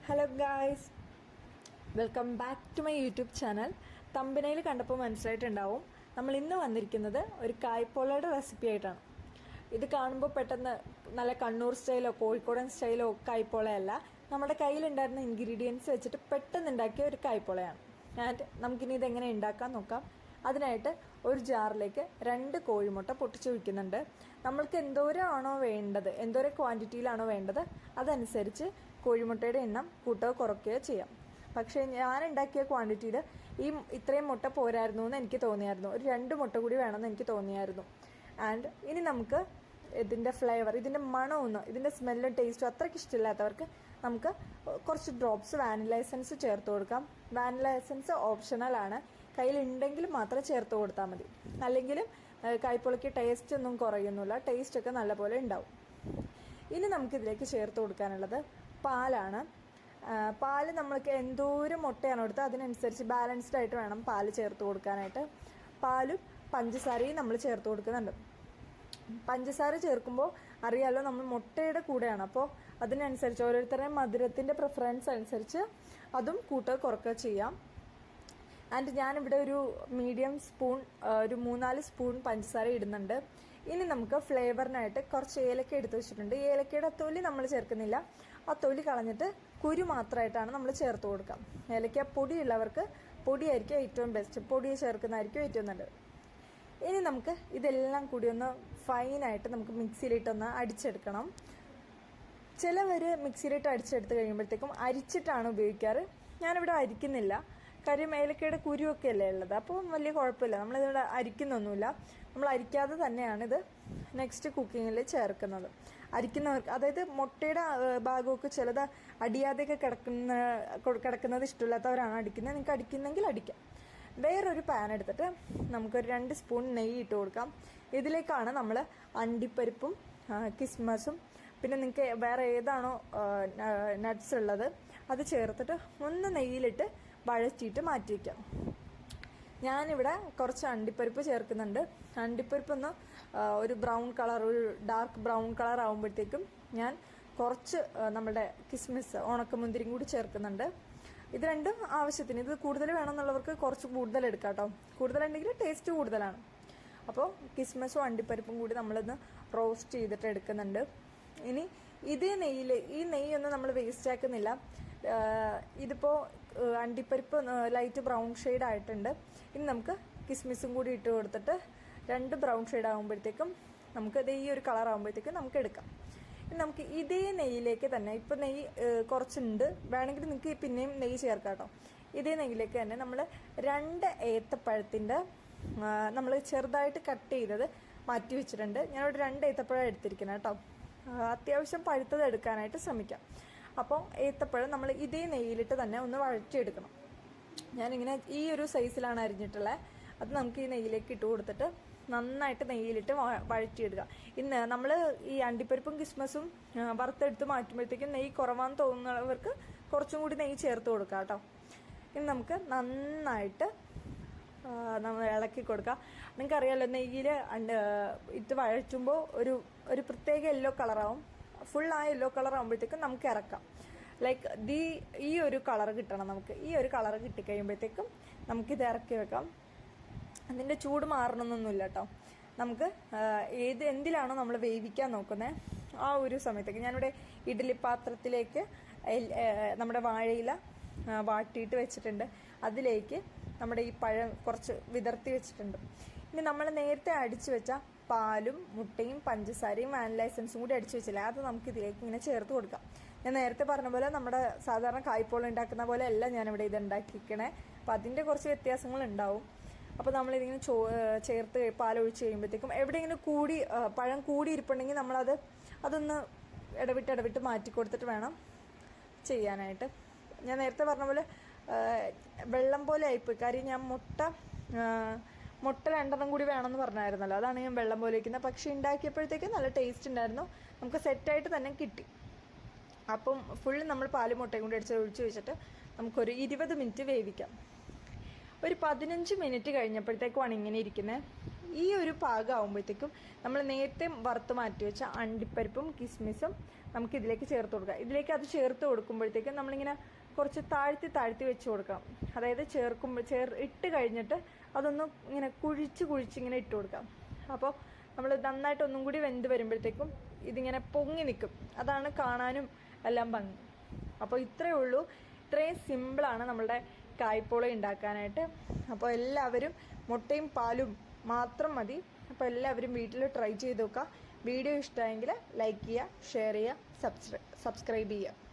Hello guys, welcome back to my YouTube channel. തമ്പനയിൽ കണ്ടപ്പോൾ മനസ്സിലായിട്ടുണ്ടാവും നമ്മൾ ഇന്ന് വന്നിരിക്കുന്നത് ഒരു കായ്പോളയുടെ റെസിപ്പി ആയിട്ടാണ്. ഇത് കാണുമ്പോൾ പെട്ടെന്ന് നല്ല കണ്ണൂർ സ്റ്റൈലോ കോഴിക്കോടൻ സ്റ്റൈലോ കായ്പോളയല്ല, നമ്മുടെ കയ്യിലുണ്ടായിരുന്ന ഇൻഗ്രീഡിയൻസ് വെച്ചിട്ട് പെട്ടെന്ന് ഉണ്ടാക്കിയ ഒരു കായ്പോളയാണ്. ആൻഡ് നമുക്കിനി ഇതെങ്ങനെ ഉണ്ടാക്കാൻ നോക്കാം. അതിനായിട്ട് ഒരു ജാറിലേക്ക് 2 കോഴിമുട്ട പൊട്ടിച്ച് വയ്ക്കുന്നുണ്ട്. നമ്മൾക്ക് എന്തോരമാണോ വേണ്ടത്, എന്തോരം ക്വാണ്ടിറ്റിയിലാണോ വേണ്ടത് അതനുസരിച്ച് കോഴിമുട്ടയുടെ എണ്ണം കൂട്ടുകയോ കുറയ്ക്കുകയോ ചെയ്യാം. പക്ഷേ ഞാൻ ഉണ്ടാക്കിയ ക്വാണ്ടിറ്റിയിൽ ഇത്രയും മുട്ട പോരായിരുന്നു എന്ന് എനിക്ക് തോന്നിയായിരുന്നു. ഒരു 2 മുട്ട കൂടി വേണമെന്ന് എനിക്ക് തോന്നിയായിരുന്നു. ആൻഡ് ഇനി നമുക്ക് ഇതിൻ്റെ ഫ്ലേവർ, ഇതിൻ്റെ മണമൊന്നും, ഇതിൻ്റെ സ്മെല്ലും ടേസ്റ്റും അത്രയ്ക്ക് ഇഷ്ടമില്ലാത്തവർക്ക് നമുക്ക് കുറച്ച് ഡ്രോപ്സ് വാനില എസൻസ് ചേർത്ത് കൊടുക്കാം. വാനില എസൻസ് ഓപ്ഷണലാണ്, കയ്യിലുണ്ടെങ്കിൽ മാത്രം ചേർത്ത് കൊടുത്താൽ മതി. അല്ലെങ്കിലും കായ്പോളയ്ക്ക് ടേസ്റ്റ് ഒന്നും കുറയുന്നില്ല, ടേസ്റ്റൊക്കെ നല്ലപോലെ ഉണ്ടാവും. ഇനി നമുക്കിതിലേക്ക് ചേർത്ത് കൊടുക്കാനുള്ളത് പാലാണ്. പാല് നമ്മൾക്ക് എന്തോരം മുട്ടയാണ് എടുത്തത് അതിനനുസരിച്ച് ബാലൻസ്ഡ് ആയിട്ട് വേണം പാല് ചേർത്ത് കൊടുക്കാനായിട്ട്. പാലും പഞ്ചസാരയും നമ്മൾ ചേർത്ത് കൊടുക്കുന്നുണ്ട്. പഞ്ചസാര ചേർക്കുമ്പോൾ അറിയാലോ നമ്മൾ മുട്ടയുടെ കൂടെയാണ്, അപ്പോൾ അതിനനുസരിച്ച് ഓരോരുത്തരുടെയും മധുരത്തിൻ്റെ പ്രിഫറൻസ് അനുസരിച്ച് അതും കൂട്ടുക കുറക്കുക ചെയ്യാം. ആൻഡ് ഞാനിവിടെ ഒരു മീഡിയം സ്പൂൺ, ഒരു 3-4 സ്പൂൺ പഞ്ചസാര ഇടുന്നുണ്ട്. ഇനി നമുക്ക് ഫ്ലേവറിനായിട്ട് കുറച്ച് ഏലക്ക എടുത്ത് വെച്ചിട്ടുണ്ട്. ഏലക്കയുടെ തൊലി നമ്മൾ ചേർക്കുന്നില്ല, ആ തൊലി കളഞ്ഞിട്ട് കുരു മാത്രമായിട്ടാണ് നമ്മൾ ചേർത്ത് കൊടുക്കാം. ഏലക്ക പൊടിയുള്ളവർക്ക് പൊടിയായിരിക്കും ഏറ്റവും ബെസ്റ്റ്, പൊടി ചേർക്കുന്നതായിരിക്കും ഏറ്റവും നല്ലത്. ഇനി നമുക്ക് ഇതെല്ലാം കൂടി ഒന്ന് ഫൈനായിട്ട് നമുക്ക് മിക്സിയിലിട്ടൊന്ന് അടിച്ചെടുക്കണം. ചിലവർ മിക്സിയിലിട്ട് അടിച്ചെടുത്ത് കഴിയുമ്പോഴത്തേക്കും അരിച്ചിട്ടാണ് ഉപയോഗിക്കാറ്. ഞാനിവിടെ അരിക്കുന്നില്ല, കാര്യം ഏലക്കയുടെ കുരുവൊക്കെ അല്ലേ ഉള്ളത്, അപ്പോൾ വലിയ കുഴപ്പമില്ല. നമ്മളിതിവിടെ അരിക്കുന്നൊന്നുമില്ല, നമ്മൾ അരിക്കാതെ തന്നെയാണ് ഇത് നെക്സ്റ്റ് കുക്കിങ്ങിൽ ചേർക്കുന്നത്. അരിക്കുന്നവർക്ക്, അതായത് മുട്ടയുടെ ഭാഗമൊക്കെ ചിലത് അടിയാതെയൊക്കെ കിടക്കുന്നത് ഇഷ്ടമില്ലാത്തവരാണ് അടിക്കുന്നത്. നിങ്ങൾക്ക് അടിക്കുന്നെങ്കിൽ അടിക്കാം. വേറൊരു പാൻ എടുത്തിട്ട് നമുക്കൊരു 2 സ്പൂൺ നെയ്യ് ഇട്ട് കൊടുക്കാം. ഇതിലേക്കാണ് നമ്മൾ അണ്ടിപ്പരിപ്പും കിസ്മസും പിന്നെ നിങ്ങൾക്ക് വേറെ ഏതാണോ നട്ട്സ് ഉള്ളത് അത് ചേർത്തിട്ട് ഒന്ന് നെയ്യിലിട്ട് വഴറ്റിയിട്ട് മാറ്റി വയ്ക്കാം. ഞാനിവിടെ കുറച്ച് അണ്ടിപ്പരിപ്പ് ചേർക്കുന്നുണ്ട്. അണ്ടിപ്പരിപ്പ് ഒന്ന് ഒരു ബ്രൗൺ കളർ, ഒരു ഡാർക്ക് ബ്രൗൺ കളർ ആകുമ്പോഴത്തേക്കും ഞാൻ കുറച്ച് നമ്മുടെ കിസ്മിസ് ഉണക്കമുന്തിരിയും കൂടി ചേർക്കുന്നുണ്ട്. ഇത് രണ്ടും ആവശ്യത്തിന്, ഇത് കൂടുതൽ വേണമെന്നുള്ളവർക്ക് കുറച്ച് കൂടുതൽ എടുക്കാം കേട്ടോ, കൂടുതലുണ്ടെങ്കിൽ ടേസ്റ്റ് കൂടുതലാണ്. അപ്പോൾ കിസ്മസും അണ്ടിപ്പരിപ്പും കൂടി നമ്മളൊന്ന് റോസ്റ്റ് ചെയ്തിട്ട് എടുക്കുന്നുണ്ട്. ഇനി ഇതേ നെയ്യിൽ, ഈ നെയ്യൊന്നും നമ്മൾ വേസ്റ്റ് ആക്കുന്നില്ല. ഇതിപ്പോൾ അണ്ടിപ്പരിപ്പ് ലൈറ്റ് ബ്രൗൺ ഷെയ്ഡ് ആയിട്ടുണ്ട്. ഇനി നമുക്ക് കിസ്മിസും കൂടി ഇട്ട് കൊടുത്തിട്ട് 2 ബ്രൗൺ ഷെയ്ഡ് ആകുമ്പോഴത്തേക്കും നമുക്ക് ഈ ഒരു കളർ ആകുമ്പോഴത്തേക്കും നമുക്ക് എടുക്കാം. ഇനി നമുക്ക് ഇതേ നെയ്യിലേക്ക് തന്നെ, ഇപ്പം നെയ്യ് കുറച്ചുണ്ട്, വേണമെങ്കിൽ നിങ്ങൾക്ക് പിന്നെയും നെയ്യ് ചേർക്കാം കേട്ടോ. ഇതേ നെയ്യിലേക്ക് തന്നെ നമ്മൾ 2 ഏത്തപ്പഴത്തിൻ്റെ നമ്മൾ ചെറുതായിട്ട് കട്ട് ചെയ്തത് മാറ്റി വെച്ചിട്ടുണ്ട്. ഞാനിവിടെ 2 ഏത്തപ്പഴം എടുത്തിരിക്കുന്നത് കേട്ടോ. അത്യാവശ്യം പഴുത്തത് എടുക്കാനായിട്ട് ശ്രമിക്കാം. അപ്പോൾ ഏത്തപ്പഴം നമ്മൾ ഇതേ നെയ്യിലിട്ട് തന്നെ ഒന്ന് വഴറ്റിയെടുക്കണം. ഞാനിങ്ങനെ ഈ ഒരു സൈസിലാണ് അരിഞ്ഞിട്ടുള്ളത്. അത് നമുക്ക് ഈ നെയ്യിലേക്ക് ഇട്ട് കൊടുത്തിട്ട് നന്നായിട്ട് നെയ്യിലിട്ട് വഴറ്റിയെടുക്കുക. ഇന്ന് നമ്മൾ ഈ അണ്ടിപ്പരിപ്പും കിസ്മസും വറുത്തെടുത്ത് മാറ്റുമ്പോഴത്തേക്കും നെയ്യ് കുറവാന്ന് തോന്നുന്നവർക്ക് കുറച്ചും കൂടി നെയ്യ് ചേർത്ത് കൊടുക്കാം കേട്ടോ. ഇനി നമുക്ക് നന്നായിട്ട് നമ്മൾ ഇളക്കി കൊടുക്കാം. നിങ്ങൾക്കറിയാമല്ലോ, നെയ്യിൽ ഇട്ട് വഴറ്റുമ്പോൾ ഒരു പ്രത്യേക യെല്ലോ കളറാവും. ഫുൾ ആ യെല്ലോ കളർ ആകുമ്പോഴത്തേക്കും നമുക്ക് ഇറക്കാം. ലൈക്ക് ഈ ഒരു കളർ കിട്ടണം നമുക്ക്. ഈ ഒരു കളർ കിട്ടിക്കഴിയുമ്പോഴത്തേക്കും നമുക്കിത് ഇറക്കി വെക്കാം. അതിൻ്റെ ചൂട് മാറണമെന്നൊന്നുമില്ല കേട്ടോ. നമുക്ക് എന്തിലാണോ നമ്മൾ വേവിക്കാൻ നോക്കുന്നത് ആ ഒരു സമയത്തേക്ക് ഞാനിവിടെ ഇഡ്ഡലി പാത്രത്തിലേക്ക് നമ്മുടെ വാഴയില വാട്ടിയിട്ട് വെച്ചിട്ടുണ്ട്. അതിലേക്ക് നമ്മുടെ ഈ പഴം കുറച്ച് വിതർത്തി വെച്ചിട്ടുണ്ട്. ഇനി നമ്മൾ നേരത്തെ അടിച്ചു വെച്ച പാലും മുട്ടയും പഞ്ചസാരയും വാനില എസൻസും കൂടി അടിച്ചു വെച്ചില്ല, അത് നമുക്ക് ഇതിലേക്ക് ഇങ്ങനെ ചേർത്ത് കൊടുക്കാം. ഞാൻ നേരത്തെ പറഞ്ഞ പോലെ നമ്മുടെ സാധാരണ കായ്പോള ഉണ്ടാക്കുന്ന പോലെ അല്ല ഞാനിവിടെ ഇത് ഉണ്ടാക്കിക്കണേ, അപ്പം അതിൻ്റെ കുറച്ച് വ്യത്യാസങ്ങൾ ഉണ്ടാവും. അപ്പോൾ നമ്മളിതിങ്ങനെ ചേർത്ത് പാലൊഴിച്ച് കഴിയുമ്പോഴത്തേക്കും എവിടെയെങ്കിലും പഴം കൂടി ഇരിപ്പുണ്ടെങ്കിൽ അതൊന്ന് ഇടവിട്ട് മാറ്റി കൊടുത്തിട്ട് വേണം ചെയ്യാനായിട്ട്. ഞാൻ നേരത്തെ പറഞ്ഞ പോലെ വെള്ളം പോലെ ആയിപ്പോയി, കാര്യം ഞാൻ മുട്ട 2 കൂടി വേണമെന്ന് പറഞ്ഞായിരുന്നല്ലോ, അതാണ് ഞാൻ വെള്ളം പോലെ വയ്ക്കുന്നത്. പക്ഷേ ഉണ്ടാക്കിയപ്പോഴത്തേക്കും നല്ല ടേസ്റ്റ് ഉണ്ടായിരുന്നു, നമുക്ക് സെറ്റായിട്ട് തന്നെ കിട്ടി. അപ്പം ഫുള്ള് നമ്മൾ പാലും മുട്ടയും കൂടി ഒഴിച്ച് വെച്ചിട്ട് നമുക്കൊരു 20 മിനിറ്റ് വേവിക്കാം. ഒരു 15 മിനിറ്റ് കഴിഞ്ഞപ്പോഴത്തേക്കുമാണ് ഇങ്ങനെ ഇരിക്കുന്നത്. ഈ ഒരു പാകം ആകുമ്പോഴത്തേക്കും നമ്മൾ നേരത്തെ വറുത്ത് മാറ്റി വെച്ച അണ്ടിപ്പരിപ്പും കിസ്മിസും നമുക്ക് ഇതിലേക്ക് ചേർത്ത് കൊടുക്കാം. ഇതിലേക്ക് അത് ചേർത്ത് കൊടുക്കുമ്പോഴത്തേക്കും നമ്മളിങ്ങനെ കുറച്ച് താഴ്ത്തി വെച്ച് കൊടുക്കണം. അതായത് ഇട്ട് കഴിഞ്ഞിട്ട് അതൊന്ന് ഇങ്ങനെ കുഴിച്ചിങ്ങനെ ഇട്ട് കൊടുക്കാം. അപ്പോൾ നമ്മൾ നന്നായിട്ട് ഒന്നും കൂടി വെന്ത് വരുമ്പോഴത്തേക്കും ഇതിങ്ങനെ പൊങ്ങി നിൽക്കും. അതാണ് കാണാനും എല്ലാം ഭംഗി. അപ്പോൾ ഇത്രയേ ഉള്ളൂ. ഇത്രയും സിമ്പിളാണ് നമ്മളുടെ കായ്പോള ഉണ്ടാക്കാനായിട്ട്. അപ്പോൾ എല്ലാവരും മുട്ടയും പാലും മാത്രം മതി. അപ്പോൾ എല്ലാവരും വീട്ടിൽ ട്രൈ ചെയ്ത് നോക്കുക. വീഡിയോ ഇഷ്ടമായെങ്കിൽ ലൈക്ക് ചെയ്യുക, ഷെയർ ചെയ്യുക, സബ്സ്ക്രൈബ് ചെയ്യുക.